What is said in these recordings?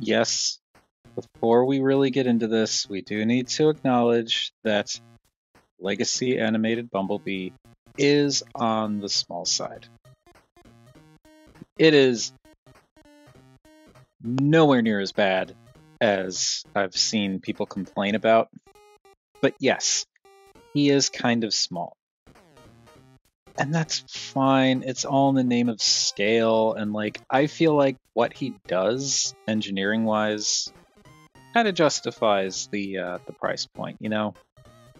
yes, before we really get into this, we do need to acknowledge that Legacy Animated Bumblebee is on the small side. It is nowhere near as bad as I've seen people complain about, but yes, he is kind of small. And that's fine. It's all in the name of scale, and like I feel like what he does engineering-wise kind of justifies the price point, you know?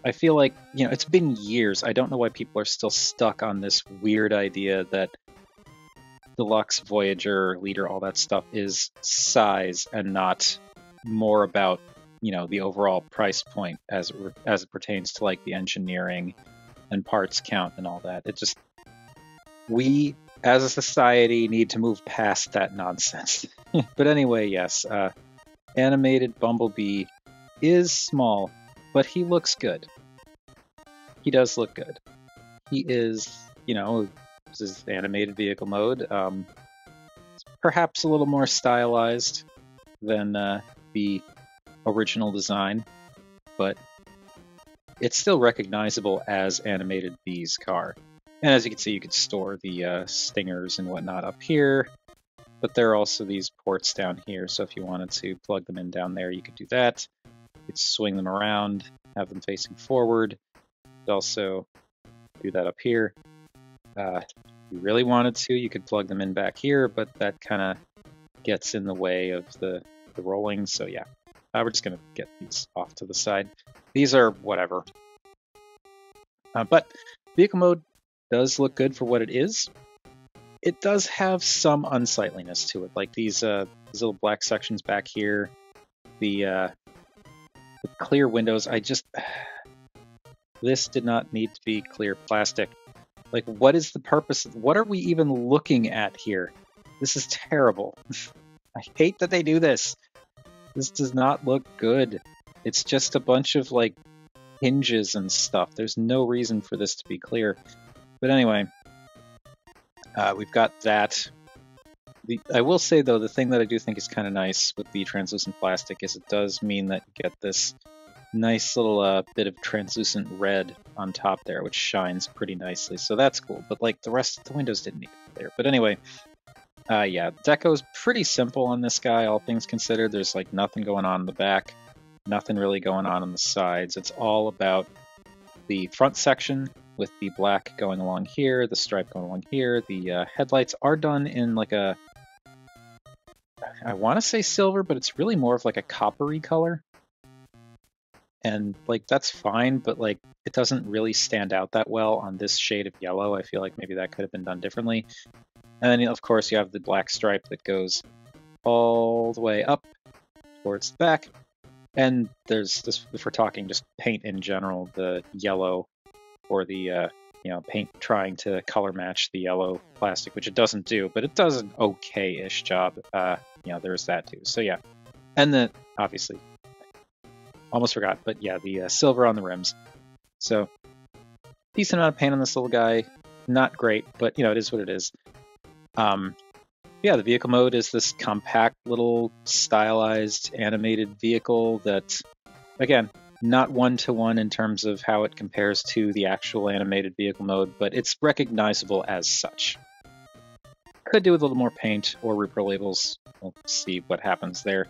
I feel like, you know, it's been years. I don't know why people are still stuck on this weird idea that Deluxe, Voyager, Leader, all that stuff is size and not more about, you know, the overall price point as it pertains to like the engineering and parts count and all that. It just, we as a society need to move past that nonsense. But anyway, yes, animated Bumblebee is small, but he looks good. He does look good. He is, you know, this is animated vehicle mode. It's perhaps a little more stylized than the original design, but it's still recognizable as Animated Bee's car. And as you can see, you could store the stingers and whatnot up here, but there are also these ports down here, so if you wanted to plug them in down there, you could do that. You could swing them around, have them facing forward. You could also do that up here. If you really wanted to, you could plug them in back here, but that kind of gets in the way of the rolling, so yeah. We're just going to get these off to the side. These are whatever. But vehicle mode does look good for what it is. It does have some unsightliness to it, like these little black sections back here, the clear windows. This did not need to be clear plastic. Like, what is the purpose? What are we even looking at here? This is terrible. I hate that they do this. This does not look good. It's just a bunch of, like, hinges and stuff. There's no reason for this to be clear. But anyway, we've got that. I will say, though, the thing that I do think is kind of nice with the translucent plastic is it does mean that you get this nice little bit of translucent red on top there, which shines pretty nicely. So that's cool. But, like, the rest of the windows didn't need it there. But anyway, yeah, deco's pretty simple on this guy, all things considered. There's, like, nothing going on in the back, nothing really going on the sides. It's all about the front section with the black going along here, the stripe going along here. The headlights are done in, like, a... I want to say silver, but it's really more of, like, a coppery color. And, like, that's fine, but, like, it doesn't really stand out that well on this shade of yellow. I feel like maybe that could have been done differently. And then, of course, you have the black stripe that goes all the way up towards the back. And there's this, if we're talking just paint in general, the yellow or the, you know, paint trying to color match the yellow plastic, which it doesn't do, but it does an okay-ish job. You know, there's that too. So, yeah. And then, obviously, almost forgot, but yeah, the silver on the rims. So, decent amount of paint on this little guy. Not great, but, you know, it is what it is. Yeah, the vehicle mode is this compact little stylized animated vehicle that, again, not one-to-one in terms of how it compares to the actual animated vehicle mode, but it's recognizable as such. Could do with a little more paint or Reaper labels. We'll see what happens there.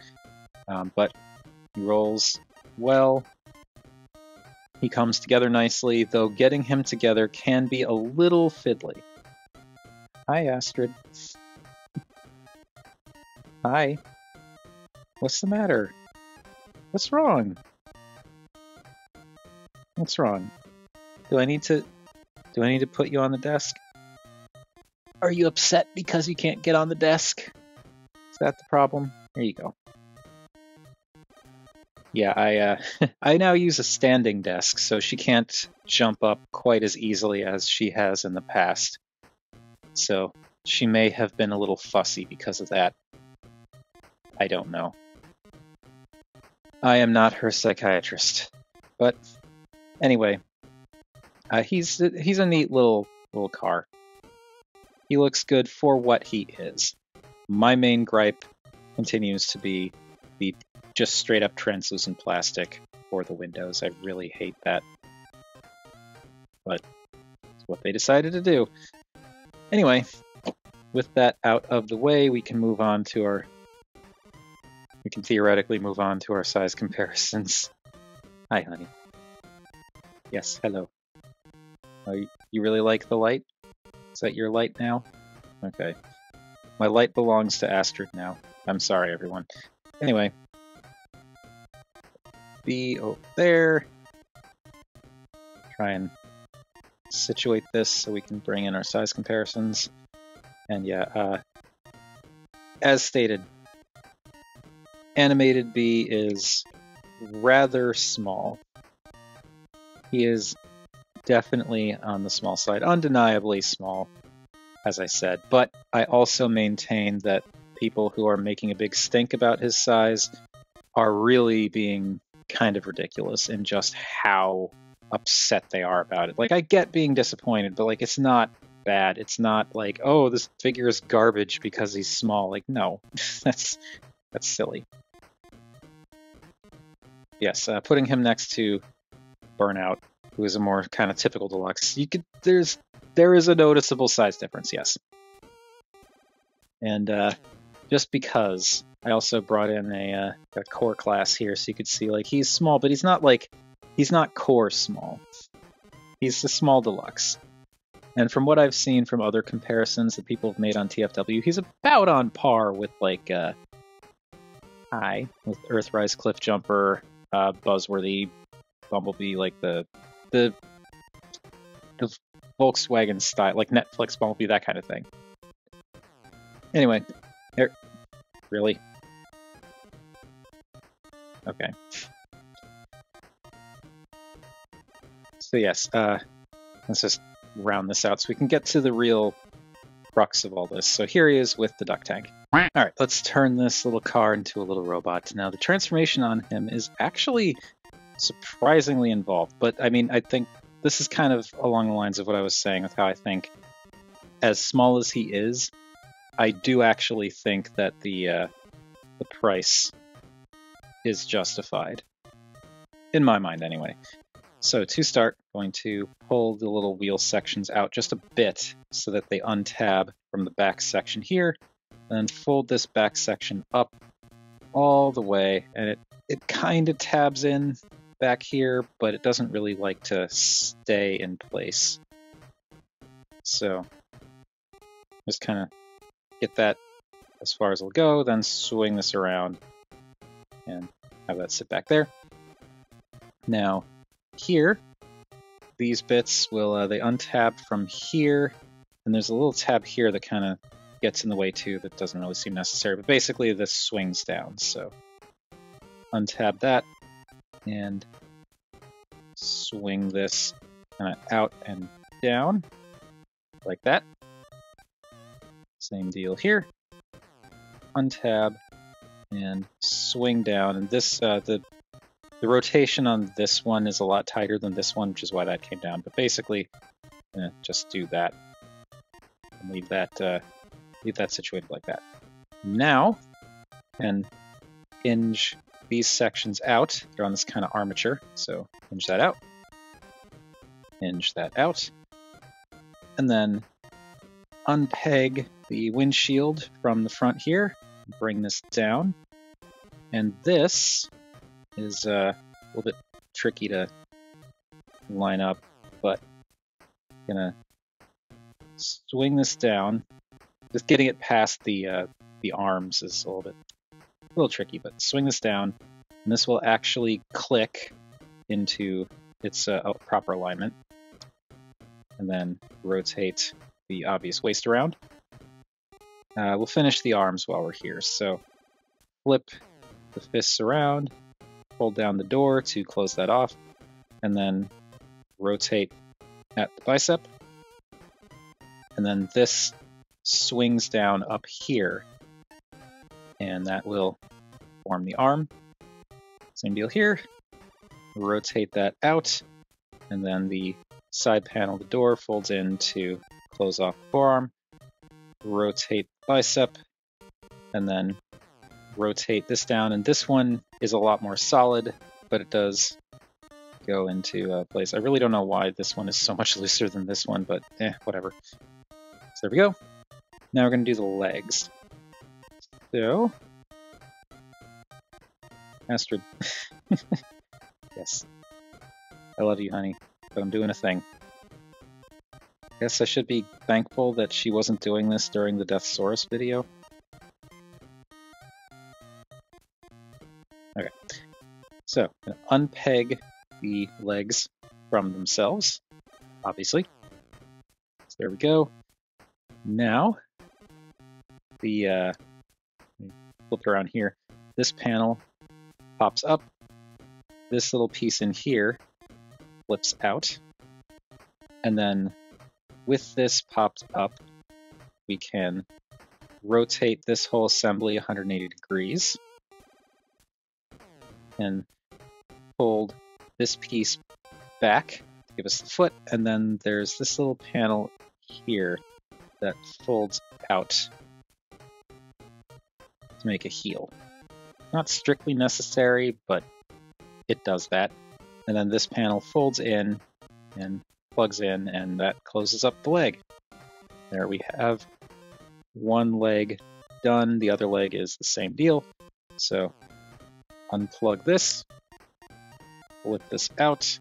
But he rolls well. He comes together nicely, though getting him together can be a little fiddly. Hi, Astrid. Hi. What's the matter? What's wrong? What's wrong? Do I need to put you on the desk? Are you upset because you can't get on the desk? Is that the problem? There you go. Yeah, I now use a standing desk, so she can't jump up quite as easily as she has in the past. So she may have been a little fussy because of that. I don't know. I am not her psychiatrist. But anyway, he's a neat little car. He looks good for what he is. My main gripe continues to be the just straight up translucent plastic for the windows. I really hate that. But it's what they decided to do. Anyway, with that out of the way, we can move on to our... We can theoretically move on to our size comparisons. Hi, honey. Yes, hello. You really like the light? Is that your light now? Okay. My light belongs to Astrid now. I'm sorry, everyone. Anyway. Be over there. Try and situate this so we can bring in our size comparisons. And yeah, as stated, Animated Bee is rather small. He is definitely on the small side, undeniably small, as I said. But I also maintain that people who are making a big stink about his size are really being kind of ridiculous in just how upset they are about it. Like, I get being disappointed, but like, it's not bad. It's not like, oh, this figure is garbage because he's small. Like, no, that's silly. Yes, putting him next to Burnout, who is a more kind of typical deluxe, there is a noticeable size difference, yes. And just because I also brought in a core class here, so you could see like he's small, but he's not core small. He's a small deluxe. And from what I've seen from other comparisons that people have made on TFW, he's about on par with like with Earthrise Cliffjumper, Buzzworthy, Bumblebee, like the Volkswagen style, like Netflix Bumblebee, that kind of thing. Anyway, here, really? Okay. So yes, let's just round this out so we can get to the real crux of all this. So here he is with the duck tank. All right, let's turn this little car into a little robot. Now, the transformation on him is actually surprisingly involved, but I mean, I think this is kind of along the lines of what I was saying with how I think, as small as he is, I do actually think that the price is justified. In my mind, anyway. So to start, I'm going to pull the little wheel sections out just a bit so that they untab from the back section here, and then fold this back section up all the way, and it kind of tabs in back here, but it doesn't really like to stay in place. So just kind of get that as far as it'll go, then swing this around and have that sit back there. Now here, these bits will they untab from here, and there's a little tab here that kind of gets in the way too that doesn't really seem necessary, but basically this swings down. So untab that and swing this kind of out and down like that. Same deal here. Untab and swing down, and this the rotation on this one is a lot tighter than this one, which is why that came down. But basically, just do that and leave that situated like that. Now, and hinge these sections out. They're on this kind of armature, so hinge that out, hinge that out, and then unpeg the windshield from the front here. Bring this down, and this is a little bit tricky to line up, but I'm gonna swing this down. Just getting it past the arms is a little tricky, but swing this down, and this will actually click into its proper alignment, and then rotate the obvious waist around. We'll finish the arms while we're here. So flip the fists around, hold down the door to close that off, and then rotate at the bicep. And then this swings down up here, and that will form the arm. Same deal here. Rotate that out, and then the side panel of the door folds in to close off the forearm. Rotate the bicep, and then rotate this down, and this one is a lot more solid, but it does go into place. I really don't know why this one is so much looser than this one, but whatever. So there we go. Now we're going to do the legs. So, Astrid. Yes. I love you, honey, but I'm doing a thing. Guess I should be thankful that she wasn't doing this during the Deathsaurus video. Okay. So, I'm going to unpeg the legs from themselves, obviously. So there we go. Now, the flip it around here. This panel pops up. This little piece in here flips out. And then with this popped up, we can rotate this whole assembly 180 degrees and fold this piece back to give us the foot, and then there's this little panel here that folds out to make a heel. Not strictly necessary, but it does that. And then this panel folds in and plugs in, and that closes up the leg. There we have one leg done. The other leg is the same deal. So unplug this, flip this out,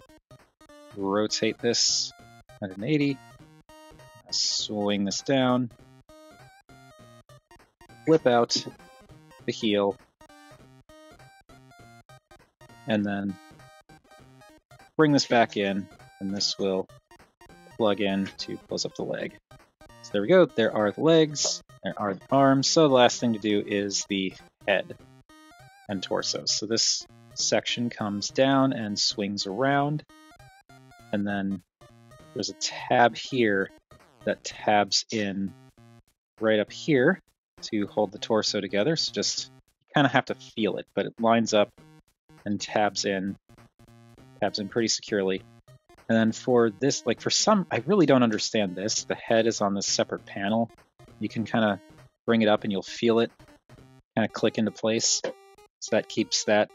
rotate this 180, swing this down, flip out the heel, and then bring this back in, and this will plug in to close up the leg. So there we go. There are the legs, there are the arms. So the last thing to do is the head and torso. So this section comes down and swings around, and then there's a tab here that tabs in right up here to hold the torso together. So just kind of have to feel it, but it lines up and tabs in pretty securely. And then for this, like for some, I really don't understand this. The head is on this separate panel. You can kind of bring it up and you'll feel it kind of click into place. So that keeps that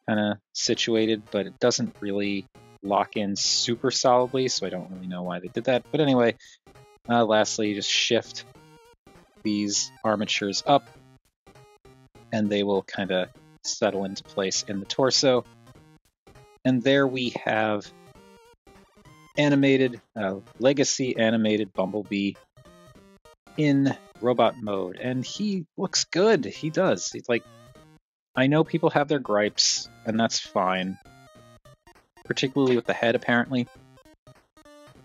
kind of situated, but it doesn't really lock in super solidly, so I don't really know why they did that. But anyway, lastly, just shift these armatures up, and they will kind of settle into place in the torso. And there we have animated, legacy animated Bumblebee in robot mode, and he looks good. He does. He's like, I know people have their gripes, and that's fine, particularly with the head, apparently.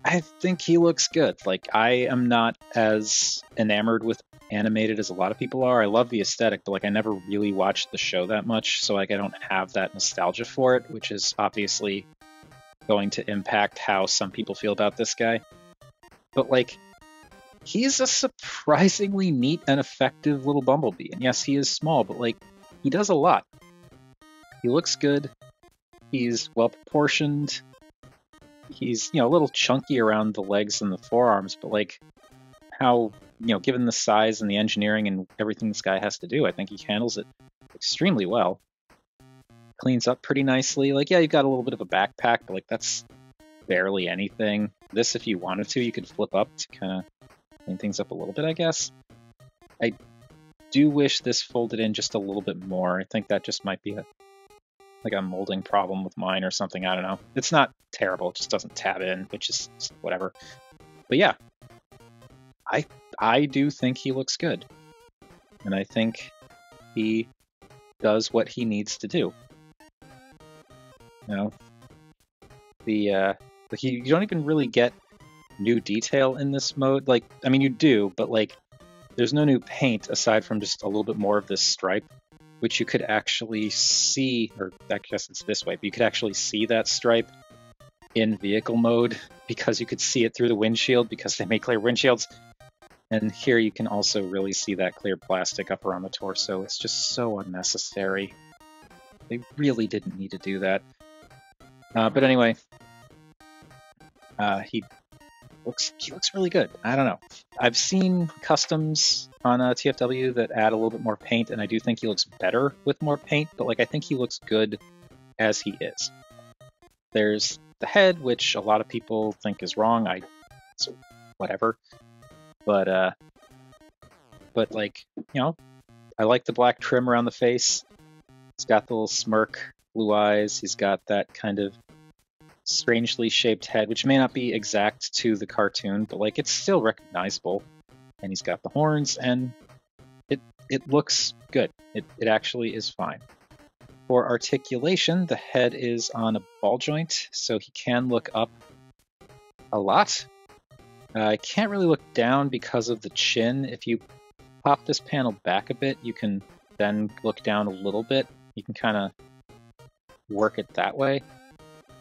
I think he looks good. Like, I am not as enamored with animated as a lot of people are. I love the aesthetic, but like I never really watched the show that much, so like I don't have that nostalgia for it, which is obviously going to impact how some people feel about this guy. But like, he's a surprisingly neat and effective little Bumblebee. And yes, he is small, but like, he does a lot. He looks good. He's well proportioned. He's, you know, a little chunky around the legs and the forearms, but like how, you know, given the size and the engineering and everything this guy has to do, I think he handles it extremely well. Cleans up pretty nicely. Like, yeah, you've got a little bit of a backpack, but like that's barely anything. This, if you wanted to, you could flip up to kind of clean things up a little bit, I guess. I do wish this folded in just a little bit more. I think that just might be like a molding problem with mine or something. I don't know. It's not terrible. It just doesn't tab in, which is whatever. But yeah, I do think he looks good. And I think he does what he needs to do. You know, you don't even really get new detail in this mode. Like, I mean, you do, but like, there's no new paint aside from just a little bit more of this stripe, which you could actually see, or I guess it's this way, but you could actually see that stripe in vehicle mode because you could see it through the windshield because they make clear windshields. And here you can also really see that clear plastic up around the torso. It's just so unnecessary. They really didn't need to do that. But anyway, he looks really good. I don't know. I've seen customs on TFW that add a little bit more paint, and I do think he looks better with more paint, but like I think he looks good as he is. There's the head, which a lot of people think is wrong. So whatever. But like, you know, I like the black trim around the face. He's got the little smirk, blue eyes. He's got that kind of strangely shaped head, which may not be exact to the cartoon, but like it's still recognizable. And he's got the horns, and it looks good. It actually is fine. For articulation, the head is on a ball joint, so he can look up a lot. I can't really look down because of the chin. If you pop this panel back a bit, you can then look down a little bit. You can kind of work it that way,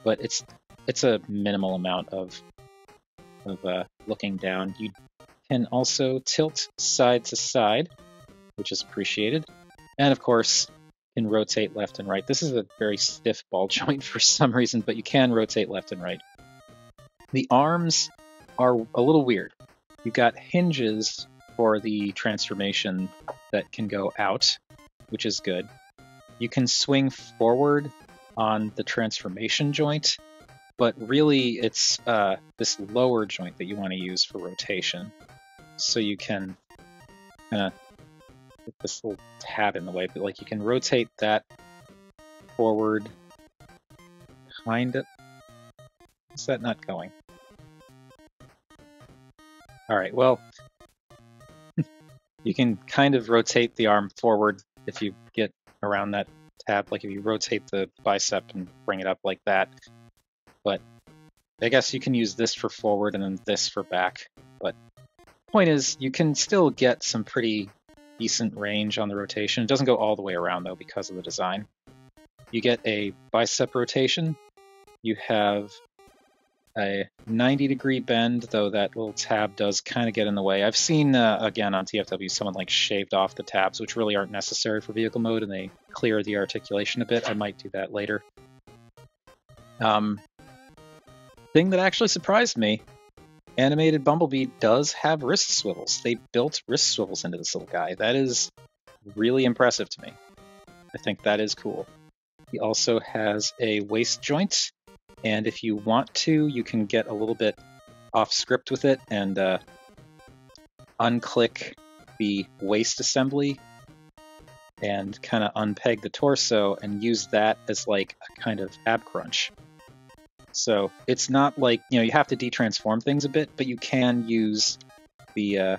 but it's a minimal amount of looking down. You can also tilt side to side, which is appreciated, and of course can rotate left and right. This is a very stiff ball joint for some reason, but you can rotate left and right. The arms are a little weird. You've got hinges for the transformation that can go out, which is good. You can swing forward on the transformation joint, but really it's this lower joint that you want to use for rotation. So you can kind of get this little tab in the way, but like you can rotate that forward, kind of. Is that not going? All right, well, you can kind of rotate the arm forward if you get around that tab, like if you rotate the bicep and bring it up like that. But I guess you can use this for forward and then this for back. But the point is, you can still get some pretty decent range on the rotation. It doesn't go all the way around, though, because of the design. You get a bicep rotation. You have a 90-degree bend, though that little tab does kind of get in the way. I've seen, again, on TFW, someone like shaved off the tabs, which really aren't necessary for vehicle mode, and they clear the articulation a bit. I might do that later. Thing that actually surprised me, animated Bumblebee does have wrist swivels. They built wrist swivels into this little guy. That is really impressive to me. I think that is cool. He also has a waist joint, and if you want to, you can get a little bit off script with it and unclick the waist assembly and kind of unpeg the torso and use that as like a kind of ab crunch. So it's not like, you know, you have to detransform things a bit, but you can use the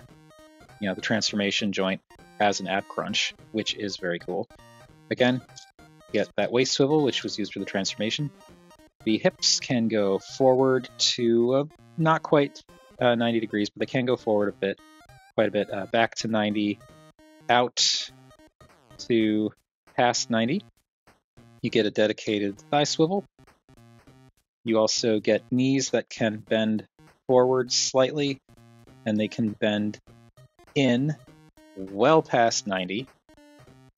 the transformation joint as an ab crunch, which is very cool. Again, you get that waist swivel, which was used for the transformation. The hips can go forward to not quite 90 degrees, but they can go forward quite a bit, back to 90, out to past 90. You get a dedicated thigh swivel. You also get knees that can bend forward slightly, and they can bend in well past 90.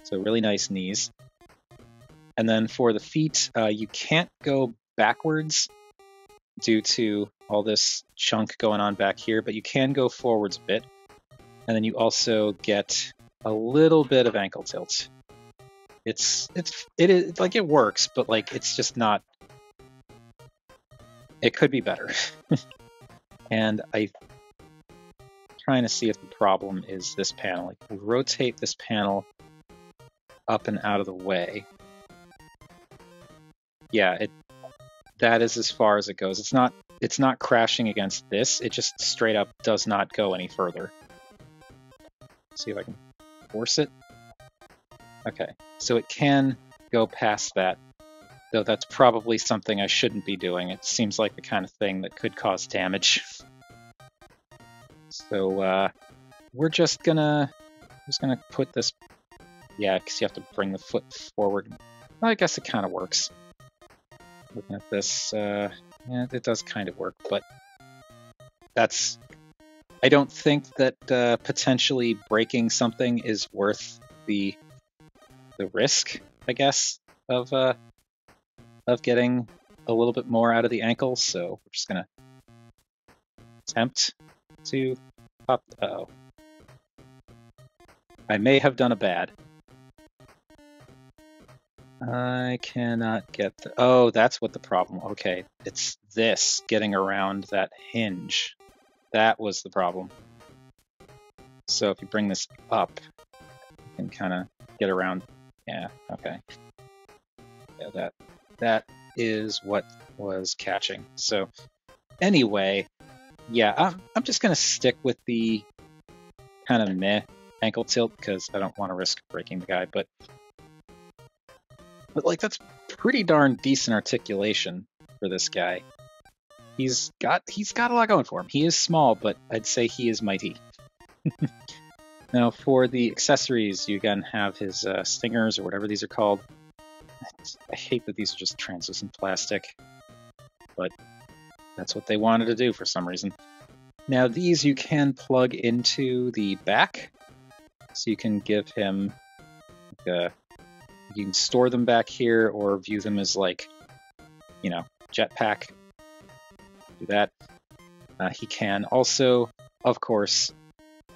So really nice knees. And then for the feet, you can't go backwards due to all this chunk going on back here, but you can go forwards a bit. And then you also get a little bit of ankle tilt. It is like, it works, but like it's just not. It could be better. And I'm trying to see if the problem is this panel. Like, we rotate this panel up and out of the way. Yeah, that is as far as it goes. It's not crashing against this. It just straight up does not go any further. Let's see if I can force it. Okay, so it can go past that. Though that's probably something I shouldn't be doing. It seems like the kind of thing that could cause damage. So we're just gonna put this, yeah, because you have to bring the foot forward. Well, I guess it kind of works. Looking at this, yeah, it does kind of work, but I don't think that potentially breaking something is worth the risk, I guess, of getting a little bit more out of the ankle, so we're just gonna attempt to pop. Uh-oh. I may have done a bad. I cannot get the... Oh, that's what the problem... Okay, it's this, getting around that hinge. That was the problem. So if you bring this up, you can kind of get around... Yeah, okay. Yeah, that is what was catching. So anyway, yeah, I'm just going to stick with the kind of meh ankle tilt because I don't want to risk breaking the guy, but like that's pretty darn decent articulation for this guy. He's got a lot going for him. He is small, but I'd say he is mighty. Now for the accessories, you again have his stingers or whatever these are called. I hate that these are just translucent plastic, but that's what they wanted to do for some reason. Now these you can plug into the back, so you can give him like you can store them back here or view them as like, you know, jetpack. Do that. He can also, of course,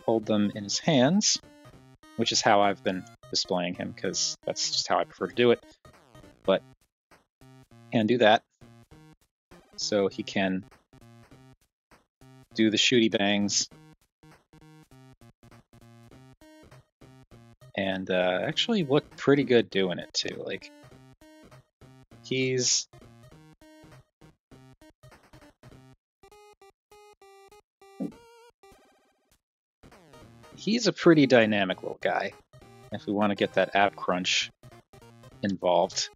hold them in his hands, which is how I've been displaying him because that's just how I prefer to do it. But can do that. So he can do the shooty bangs and actually look pretty good doing it too. Like he's a pretty dynamic little guy if we want to get that ab crunch involved.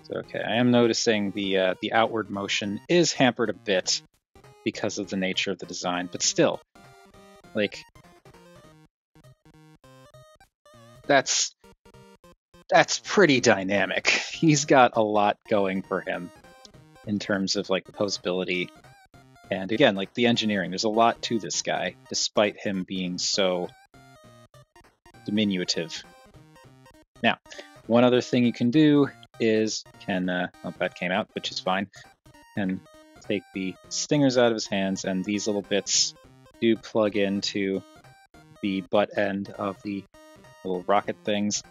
So, okay, I am noticing the outward motion is hampered a bit because of the nature of the design, but still, like that's pretty dynamic. He's got a lot going for him in terms of like the posability. And again, like the engineering, there's a lot to this guy, despite him being so diminutive. Now, one other thing you can do is oh, that came out, which is fine. Can take the stingers out of his hands, and these little bits do plug into the butt end of the little rocket things.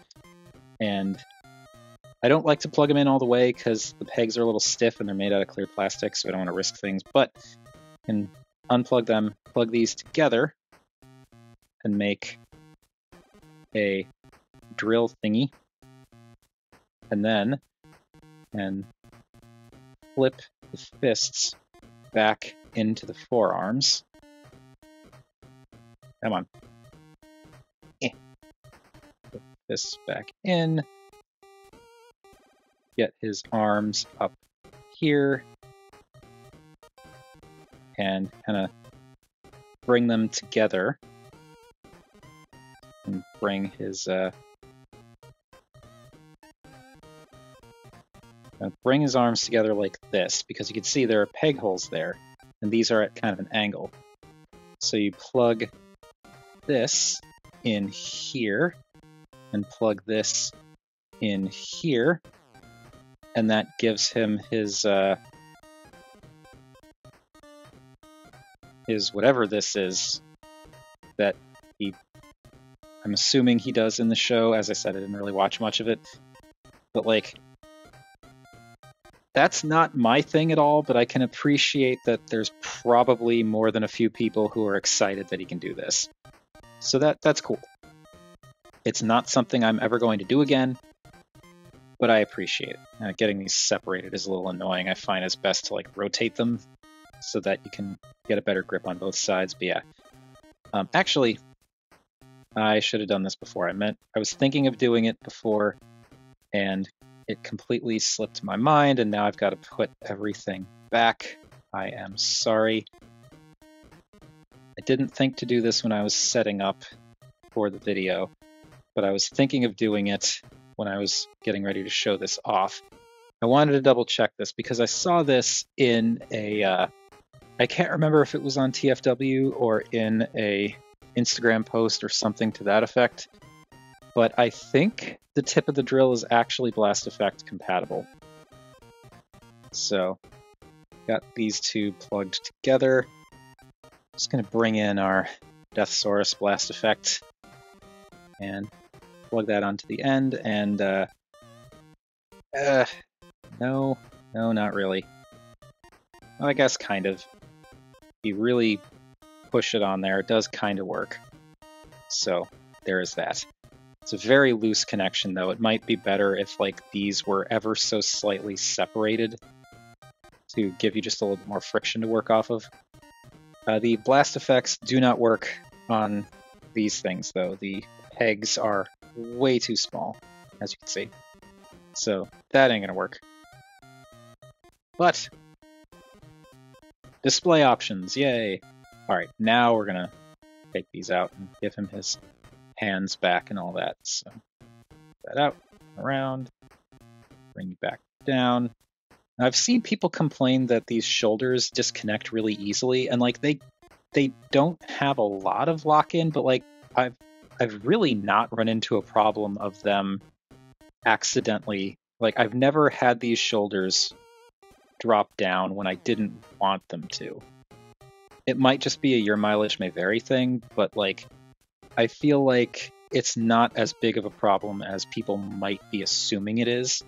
And I don't like to plug them in all the way because the pegs are a little stiff and they're made out of clear plastic, so I don't want to risk things. But you can unplug them, plug these together, and make a drill thingy. And then flip the fists back into the forearms. Come on. Put this back in. Get his arms up here. And kind of bring them together. And bring his... bring his arms together like this, because you can see there are peg holes there, and these are at kind of an angle. So you plug this in here, and plug this in here, and that gives him his whatever this is that I'm assuming he does in the show. As I said, I didn't really watch much of it, but like, that's not my thing at all, but I can appreciate that there's probably more than a few people who are excited that he can do this. So that's cool. It's not something I'm ever going to do again, but I appreciate it. Getting these separated is a little annoying. I find it's best to like rotate them so that you can get a better grip on both sides. But yeah, actually, I should have done this before. I was thinking of doing it before, and it completely slipped my mind, and now I've got to put everything back. I am sorry. I didn't think to do this when I was setting up for the video, but I was thinking of doing it when I was getting ready to show this off. I wanted to double check this because I saw this in a, I can't remember if it was on TFW or in a Instagram post or something to that effect, but I think the tip of the drill is actually blast effect compatible. So got these two plugged together. Just going to bring in our Deathsaurus blast effect and plug that onto the end. And no, not really. Well, I guess kind of. If you really push it on there, it does kind of work. So there is that. It's a very loose connection, though. It might be better if like these were ever so slightly separated to give you just a little bit more friction to work off of. The blast effects do not work on these things, though. The pegs are way too small, as you can see. So that ain't gonna work. But display options, yay! Alright, now we're gonna take these out and give him his hands back and all that. So that out, around, bring you back down. Now, I've seen people complain that these shoulders disconnect really easily, and like they don't have a lot of lock-in, but like I've really not run into a problem of them accidentally. Like I've never had these shoulders drop down when I didn't want them to. It might just be a your mileage may vary thing, but like I feel like it's not as big of a problem as people might be assuming it is.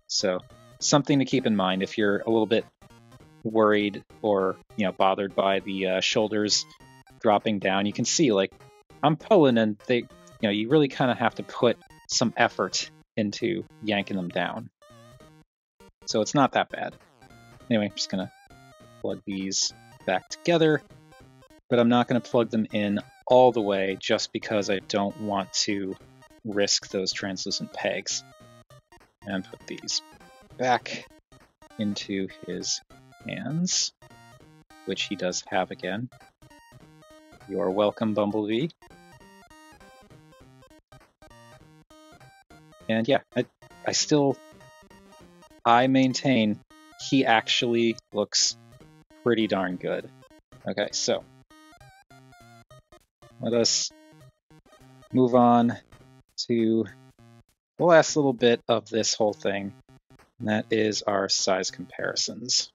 So something to keep in mind if you're a little bit worried or bothered by the shoulders dropping down. You can see like I'm pulling and they you really kind of have to put some effort into yanking them down. So it's not that bad. Anyway, I'm just gonna plug these back together, but I'm not gonna plug them in all the way just because I don't want to risk those translucent pegs. And put these back into his hands, which he does have again. You're welcome, Bumblebee. And yeah, I maintain he actually looks pretty darn good. Okay, so let us move on to the last little bit of this whole thing, and that is our size comparisons.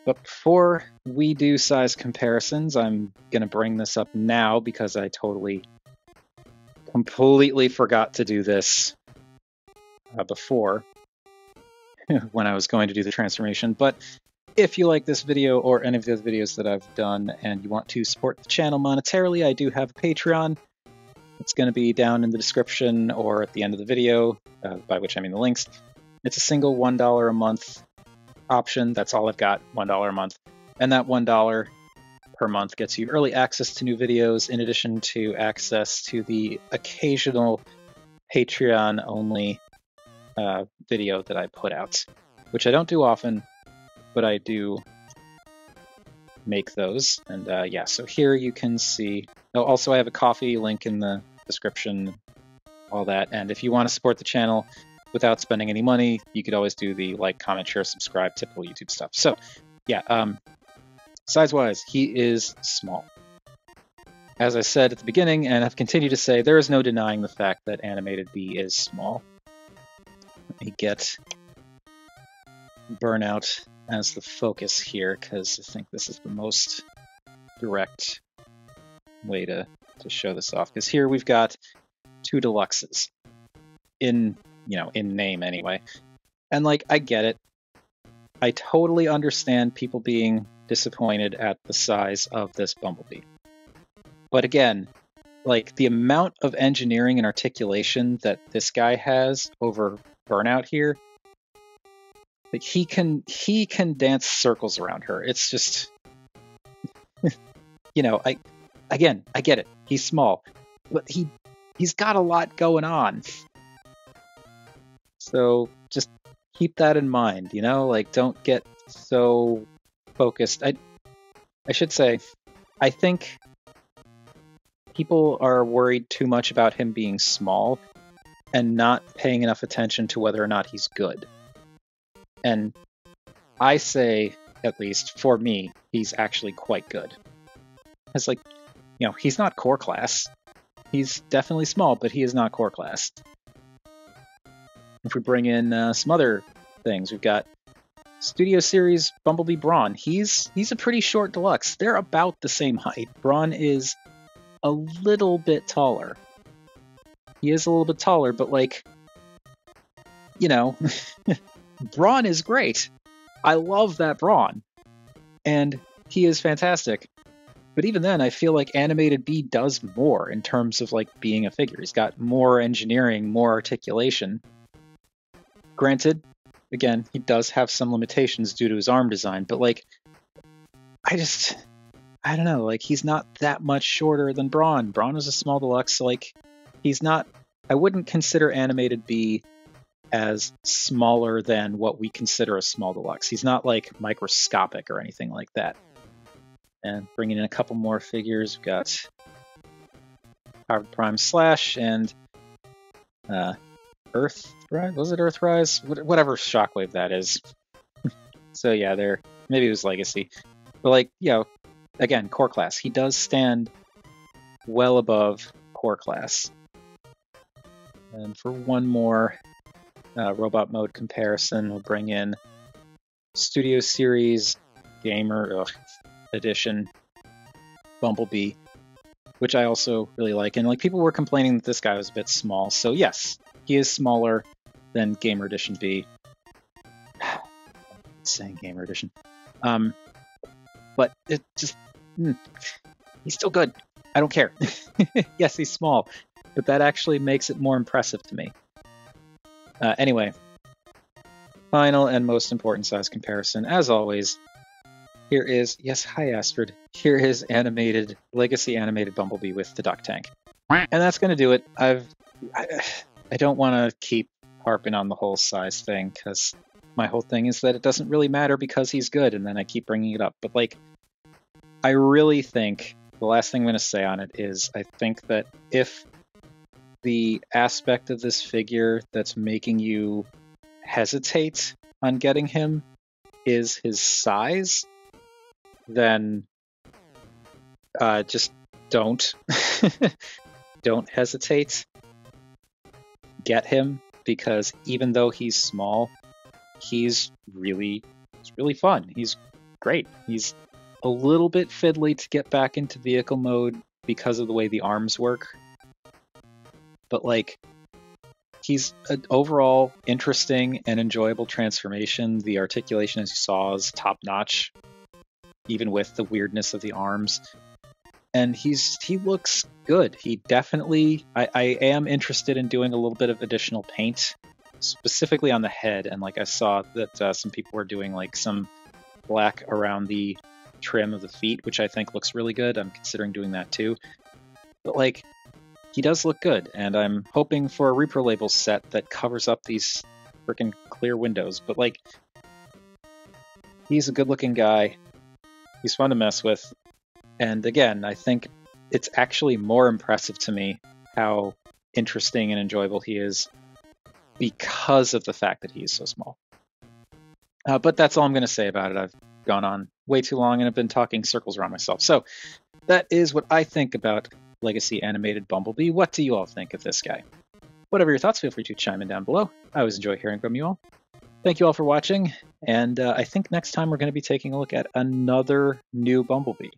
But before we do size comparisons, I'm going to bring this up now because I completely forgot to do this before when I was going to do the transformation. But if you like this video or any of the other videos that I've done and you want to support the channel monetarily, I do have a Patreon. It's going to be down in the description or at the end of the video, by which I mean the links. It's a single $1 a month option. That's all I've got, $1 a month. And that $1 per month gets you early access to new videos, in addition to access to the occasional Patreon-only video that I put out, which I don't do often, but I do make those. And yeah, so here you can see. Oh, also, I have a Ko-fi link in the description, all that. And if you want to support the channel without spending any money, you could always do the like, comment, share, subscribe, typical YouTube stuff. So yeah, size-wise, he is small. As I said at the beginning, and I've continued to say, there is no denying the fact that Animated Bee is small. Let me get Burnout as the focus here, because I think this is the most direct way to show this off. Because here we've got two deluxes in name anyway. And like, I get it. I totally understand people being disappointed at the size of this Bumblebee. But again, like the amount of engineering and articulation that this guy has over Burnout here, like he can dance circles around her. It's just, I get it. He's small, but he's got a lot going on. So just keep that in mind, like don't get so focused. I should say, I think people are worried too much about him being small and not paying enough attention to whether or not he's good. And I say, at least for me, he's actually quite good. It's like, he's not core class. He's definitely small, but he is not core class. If we bring in some other things, we've got Studio Series Bumblebee Brawn. He's a pretty short deluxe. They're about the same height. Brawn is a little bit taller. He is a little bit taller, but like, you know, Brawn is great. I love that Brawn. And he is fantastic. But even then, I feel like Animated Bee does more in terms of like being a figure. He's got more engineering, more articulation. Granted, again, he does have some limitations due to his arm design, but like, I don't know, like he's not that much shorter than Brawn. Brawn is a small deluxe, so like he's not, I wouldn't consider Animated Bee as smaller than what we consider a small deluxe. He's not like microscopic or anything like that. And bringing in a couple more figures, we've got Powered Prime Slash and Earthrise? Was it Earthrise? Whatever Shockwave that is. So yeah, maybe it was Legacy. But like, you know, again, core class. He does stand well above core class. And for one more robot mode comparison, we'll bring in Studio Series Gamer Edition Bumblebee, which I also really like. And like people were complaining that this guy was a bit small. So yes, he is smaller than Gamer Edition B. Saying Gamer Edition. But it just, he's still good. I don't care. Yes, he's small, but that actually makes it more impressive to me. Anyway, final and most important size comparison, as always. Here is, yes, hi Astrid. Here is Legacy Animated Bumblebee with the duck tank. And that's going to do it. I don't want to keep harping on the whole size thing, because my whole thing is that it doesn't really matter because he's good, and then I keep bringing it up. But like, I really think, the last thing I'm going to say on it is, I think that if the aspect of this figure that's making you hesitate on getting him is his size, then just don't don't hesitate. Get him, because even though he's small, he's really fun. He's great. He's a little bit fiddly to get back into vehicle mode because of the way the arms work. But like, he's an overall interesting and enjoyable transformation. The articulation, as you saw, is top-notch, even with the weirdness of the arms. And he looks good. He definitely, I am interested in doing a little bit of additional paint, specifically on the head. And like I saw that some people were doing like some black around the trim of the feet, which I think looks really good. I'm considering doing that too. But like, he does look good, and I'm hoping for a repro label set that covers up these freaking clear windows. But like, he's a good-looking guy. He's fun to mess with. And again, I think it's actually more impressive to me how interesting and enjoyable he is because of the fact that he is so small. But that's all I'm going to say about it. I've gone on way too long and I've been talking circles around myself. So that is what I think about Legacy Animated Bumblebee. What do you all think of this guy? Whatever your thoughts, feel free to chime in down below. I always enjoy hearing from you all. Thank you all for watching, and I think next time we're going to be taking a look at another new Bumblebee.